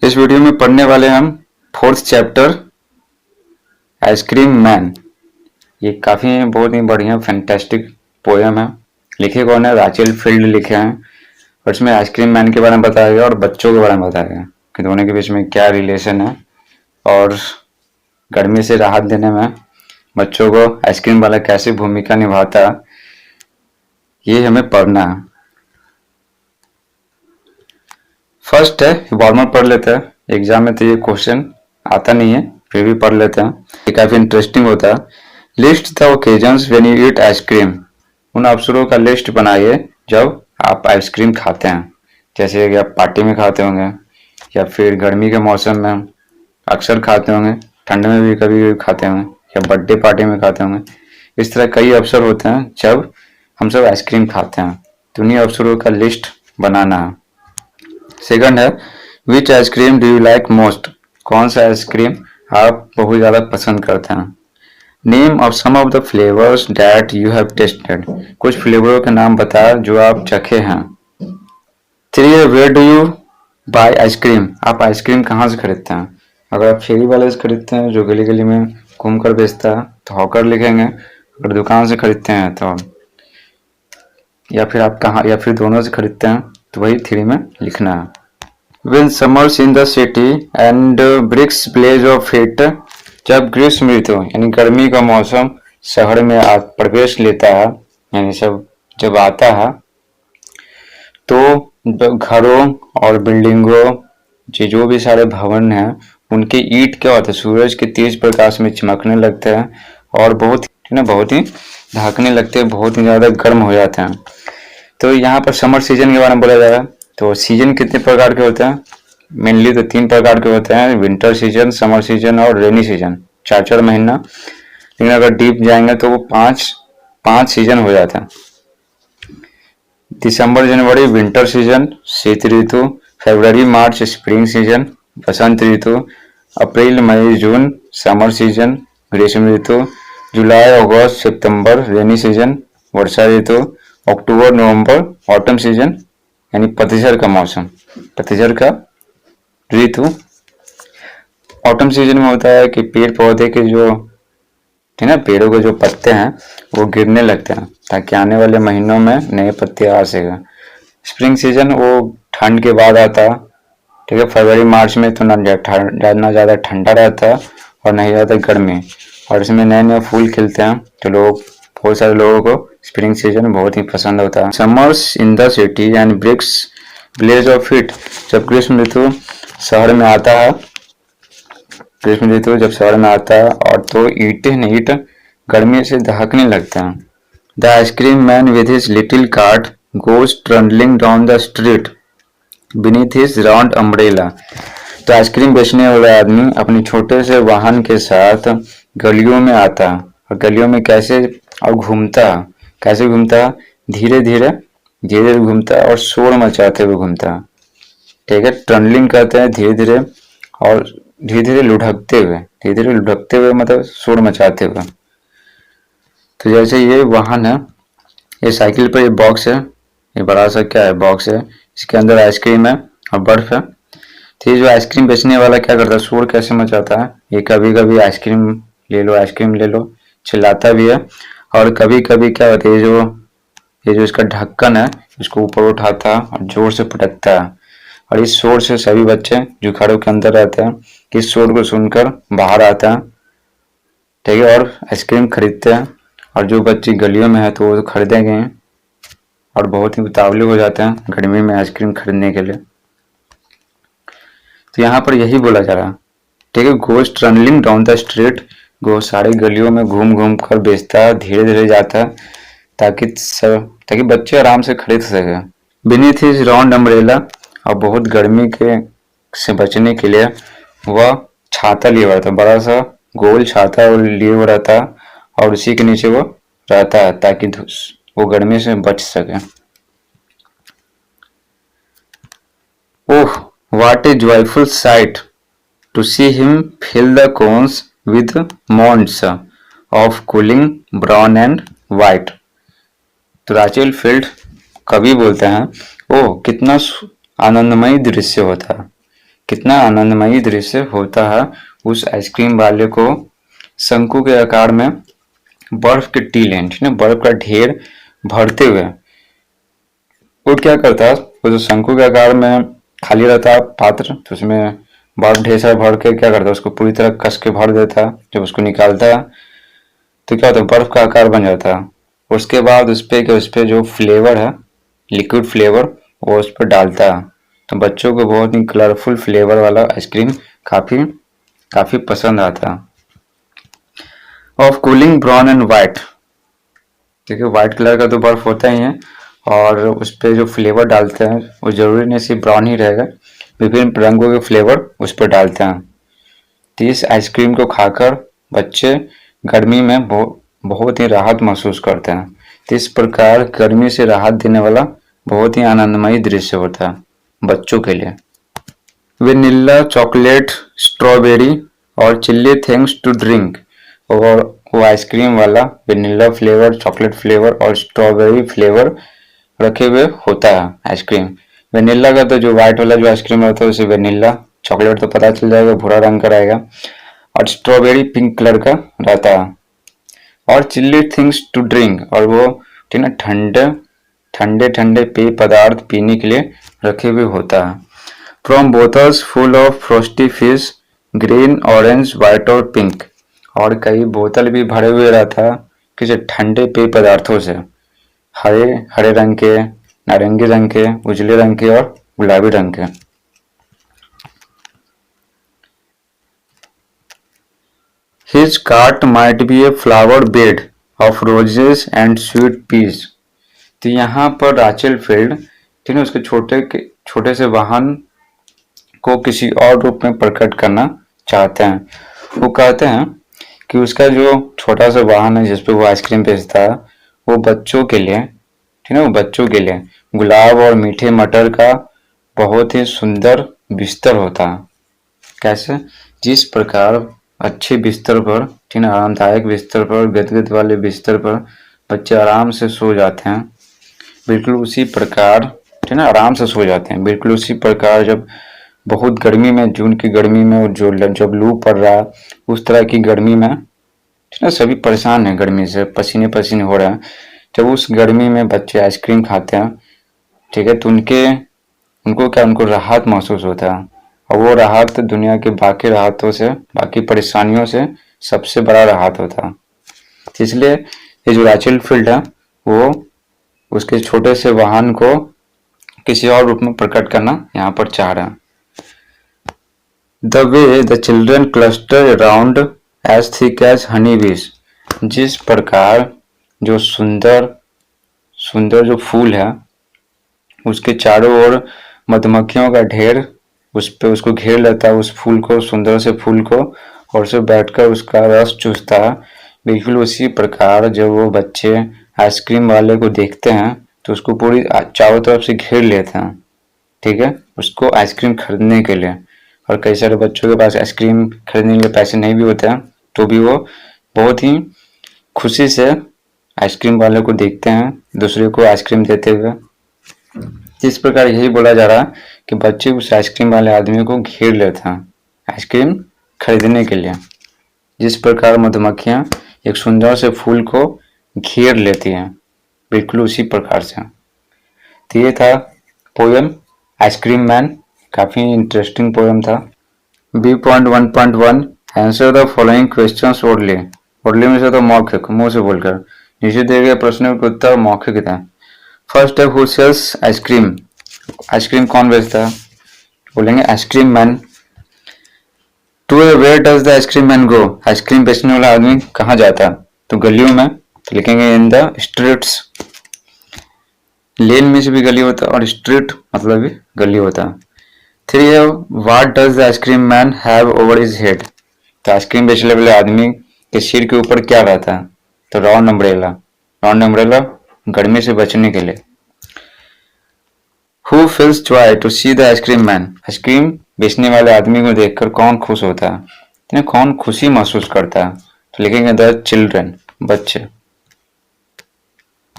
इस वीडियो में पढ़ने वाले हम फोर्थ चैप्टर आइसक्रीम मैन। ये काफ़ी बहुत ही बढ़िया फैंटास्टिक पोएम है। लिखे कौन है? राचेल फील्ड लिखे हैं। और इसमें आइसक्रीम मैन के बारे में बताया गया और बच्चों के बारे में बताया गया कि दोनों के बीच में क्या रिलेशन है और गर्मी से राहत देने में बच्चों को आइसक्रीम वाला कैसे भूमिका निभाता, ये हमें पढ़ना है। फर्स्ट है वार्म अप पढ़ लेते हैं। एग्जाम में तो ये क्वेश्चन आता नहीं है, फिर भी पढ़ लेते हैं। ये काफी इंटरेस्टिंग होता है। List the occasions when you eat ice cream. उन अवसरों का लिस्ट बनाइए जब आप आइसक्रीम खाते हैं। जैसे कि आप पार्टी में खाते होंगे या फिर गर्मी के मौसम में अक्सर खाते होंगे, ठंड में भी कभी कभी खाते होंगे या बर्थडे पार्टी में खाते होंगे। इस तरह कई अवसर होते हैं जब हम सब आइसक्रीम खाते हैं, तो उन्हीं अवसरों का लिस्ट बनाना है। सेकंड है which ice cream do you like most. कौन सा आइसक्रीम आप बहुत ज़्यादा पसंद करते हैं। Name of some of the flavours that you have tested. कुछ फ्लेवरों के नाम बता जो आप चखे हैं। थ्री है where do you buy ice cream. आप आइसक्रीम कहाँ से खरीदते हैं। अगर आप फेरी वाले से खरीदते हैं जो गली गली में घूम कर बेचता है तो हॉकर लिखेंगे। अगर दुकान से खरीदते हैं तो, या फिर आप कहाँ, या फिर दोनों से खरीदते हैं तो वही थ्री में लिखना है। When summers in the city and bricks blaze of heat। जब ग्रीष्म ऋतु यानी गर्मी का मौसम शहर में प्रवेश लेता है, यानी सब जब आता है, तो घरों और बिल्डिंगों जो भी सारे भवन हैं उनके ईंट क्या होते हैं, सूरज के तेज प्रकाश में चमकने लगते हैं और बहुत ही ढकने लगते हैं, बहुत ही ज़्यादा गर्म हो जाते हैं। तो यहाँ पर समर सीजन के बारे में बोला जा रहा है। तो सीजन कितने प्रकार के होते हैं? मेनली तो 3 प्रकार के होते हैं, विंटर सीजन, समर सीजन और रेनी सीजन। 4 महीना। लेकिन अगर डीप जाएंगे तो वो 5 सीजन हो जाता है। दिसंबर जनवरी विंटर सीजन शीत ऋतु, फरवरी मार्च स्प्रिंग सीजन बसंत ऋतु, अप्रैल मई जून समर सीजन ग्रीष्म ऋतु, जुलाई अगस्त सितंबर रेनी सीजन वर्षा ऋतु, अक्टूबर नवंबर ऑटम सीजन यानी पतझड़ का मौसम, पतझड़ का ऋतु। ऑटम सीजन में होता है कि पेड़ पौधे के जो पेड़ों के जो पत्ते हैं वो गिरने लगते हैं ताकि आने वाले महीनों में नए पत्ते आ सके। स्प्रिंग सीजन वो ठंड के बाद आता है, ठीक है। फरवरी मार्च में तो ना ज़्यादा ठंडा रहता है और नहीं ज़्यादा गर्मी, और इसमें नए नए फूल खिलते हैं तो बहुत सारे लोगों को स्प्रिंग सीजन बहुत ही पसंद होता है। Summers in the city and bricks blaze of heat. जब ग्रीष्म ऋतु शहर में आता है, और तो ईंट गर्मी से दहकने लगते हैं। The ice cream man with his little cart goes trundling down the street beneath his round umbrella. तो आइसक्रीम बेचने वाला आदमी अपने छोटे से वाहन के साथ गलियों में आता है, और गलियों में कैसे घूमता, धीरे धीरे घूमता और शोर मचाते हुए घूमता, ठीक है। ट्रंडलिंग कहते हैं धीरे धीरे, और धीरे धीरे लुढ़कते हुए मतलब शोर मचाते हुए। तो जैसे ये वाहन है, ये साइकिल पर ये बॉक्स है, ये बड़ा सा क्या है बॉक्स है, इसके अंदर आइसक्रीम है और बर्फ है। तो ये जो आइसक्रीम बेचने वाला क्या करता है, शोर कैसे मचाता है, ये कभी कभी आइसक्रीम ले लो चिल्लाता भी है, और कभी कभी क्या होता है, ये जो इसका ढक्कन है इसको ऊपर उठाता है और जोर से पटकता है, और इस शोर से सभी बच्चे जो घरों के अंदर रहते हैं इस शोर को सुनकर बाहर आते हैं, ठीक है, और आइसक्रीम खरीदते हैं। और जो बच्चे गलियों में है तो वो खरीदेंगे और बहुत ही उतावले हो जाते हैं गर्मी में आइसक्रीम खरीदने के लिए। तो यहाँ पर यही बोला जा रहा है, ठीक है। गोज ट्रनलिंग डाउन द स्ट्रीट, गो सारी गलियों में घूम घूम कर बेचता है, धीरे धीरे जाता है ताकि बच्चे आराम से खरीद सके। बीनीथ हिज राउंड अम्ब्रेला, और बहुत गर्मी के से बचने के लिए वह छाता लिए हुआ रहता, बड़ा सा गोल छाता लिए हुआ रहता, और उसी के नीचे वो रहता है ताकि वो गर्मी से बच सके। Oh what a joyful sight to see him fill the cones with mounds of cooling brown and white. तो राचेल फील्ड कवि बोलते हैं, ओह कितना आनंदमय दृश्य होता है, कितना आनंदमयी दृश्य होता है उस आइसक्रीम वाले को शंकु के आकार में बर्फ के टीलें, ठीक है, बर्फ का ढेर भरते हुए वो क्या करता है, वो जो शंकु के आकार में खाली रहता पात्र, तो उसमें बर्फ ढेर सारा भर के क्या करता है, उसको पूरी तरह कस के भर देता। जब उसको निकालता है तो क्या होता है, बर्फ का आकार बन जाता है। उसके बाद उस पर जो फ्लेवर है, लिक्विड फ्लेवर, वो उस पर डालता है। तो बच्चों को बहुत ही कलरफुल फ्लेवर वाला आइसक्रीम काफ़ी काफ़ी पसंद आता है। Of cooling brown and white, देखिए वाइट कलर का तो बर्फ होता ही है, और उस पर जो फ्लेवर डालते हैं वो जरूरी नहीं सिर्फ ब्राउन ही रहेगा, विभिन्न रंगों के फ्लेवर उस पर डालते हैं। तो इस आइसक्रीम को खाकर बच्चे गर्मी में बहुत ही राहत महसूस करते हैं। तो इस प्रकार गर्मी से राहत देने वाला बहुत ही आनंदमयी दृश्य होता है बच्चों के लिए। वेनिला, चॉकलेट, स्ट्रॉबेरी और चिल्ली थिंग्स टू ड्रिंक, और वो आइसक्रीम वाला वेनिला फ्लेवर, चॉकलेट फ्लेवर और स्ट्रॉबेरी फ्लेवर रखे हुए होता है आइसक्रीम। वेनिला का तो जो व्हाइट वाला जो आइसक्रीम होता है उसे वेनिला, चॉकलेट तो पता चल जाएगा भूरा रंग का रहेगा, और स्ट्रॉबेरी पिंक कलर का रहता है। और चिल्ली थिंग्स टू ड्रिंक, और वो ठीक है ठंडे ठंडे ठंडे पेय पदार्थ पीने के लिए रखे हुए होता है। From bottles full of frosty fizz, green, orange, white और पिंक, और कई बोतल भी भरे हुए रहता है किसी ठंडे पेय पदार्थों से, हरे हरे रंग के, नारंगी रंग के, उजले रंग के और गुलाबी रंग के। His cart might be a flower bed of roses and sweet peas. तो यहाँ पर राचेल फील्ड ठीक है उसके छोटे से वाहन को किसी और रूप में प्रकट करना चाहते हैं। वो कहते हैं कि उसका जो छोटा सा वाहन है जिसपे वो आइसक्रीम बेचता है वो बच्चों के लिए, ठीक है, वो बच्चों के लिए गुलाब और मीठे मटर का बहुत ही सुंदर बिस्तर होता है। कैसे, जिस प्रकार अच्छे बिस्तर पर, ठीक है, आरामदायक बिस्तर पर, गदगद वाले बिस्तर पर बच्चे आराम से सो जाते हैं, बिल्कुल उसी प्रकार, ठीक है ना, आराम से सो जाते हैं। बिल्कुल उसी प्रकार जब बहुत गर्मी में, जून की गर्मी में जो जब लू पड़ रहा है उस तरह की गर्मी में, ठीक है, सभी परेशान हैं गर्मी से, पसीने पसीने हो रहे हैं। जब उस गर्मी में बच्चे आइसक्रीम खाते हैं, ठीक है, तो उनको राहत महसूस होता है, और वो राहत दुनिया के बाकी राहतों से, बाकी परेशानियों से सबसे बड़ा राहत होता है। इसलिए ये जो राचेल फील्ड है वो उसके छोटे से वाहन को किसी और रूप में प्रकट करना यहाँ पर चाह रहा है। The way the children cluster around as thick as honey bees, जिस प्रकार जो सुंदर सुंदर जो फूल है उसके चारों ओर मधुमक्खियों का ढेर उस पे उसको घेर लेता है, उस फूल को, सुंदर से फूल को, और उसे बैठकर उसका रस चूसता है। बिल्कुल उसी प्रकार जब वो बच्चे आइसक्रीम वाले को देखते हैं तो उसको पूरी चारों तरफ से घेर लेते हैं, ठीक है, उसको आइसक्रीम खरीदने के लिए। और कई सारे बच्चों के पास आइसक्रीम खरीदने के लिए पैसे नहीं भी होते हैं तो भी वो बहुत ही खुशी से आइसक्रीम वाले को देखते हैं, दूसरे को आइसक्रीम देते हुए। इस प्रकार यही बोला जा रहा है कि बच्चे उस आइसक्रीम वाले आदमी को घेर लेते हैं आइसक्रीम खरीदने के लिए, जिस प्रकार मधुमक्खियां एक सुंदर से फूल को घेर लेती हैं, बिल्कुल उसी प्रकार से। तो ये था पोयम आइसक्रीम मैन, काफी इंटरेस्टिंग पोयम था। B.1.1 answer the following questions orally, orally में से तो मौखिक, मुंह से बोलकर। नीचे दिए गए प्रश्नों के उत्तर मौखिक थे। फर्स्ट है हु सेल्स आइसक्रीम, आइसक्रीम कौन बेचता है, बोलेंगे ice cream man. To where does the ice cream man go, ice cream बेचने वाला आदमी कहाँ जाता है, तो गलियों में, तो लिखेंगे इन द स्ट्रीट्स। लेन में से भी गली होता है और स्ट्रीट मतलब भी गली होता है। थ्री है what does the ice cream man have over his head, तो आइसक्रीम बेचने वाले आदमी के सिर के ऊपर क्या रहता है, तो राउंड अम्ब्रेला, राउंड अम्ब्रेला गर्मी से बचने के लिए। Who feels joy to see the ice cream man, ice cream बेचने वाले आदमी को देखकर कौन खुश होता है, कौन खुशी महसूस करता है, तो लिखेंगे द चिल्ड्रन, बच्चे।